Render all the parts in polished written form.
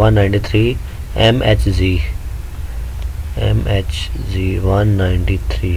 193 MHZ 193۔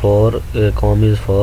4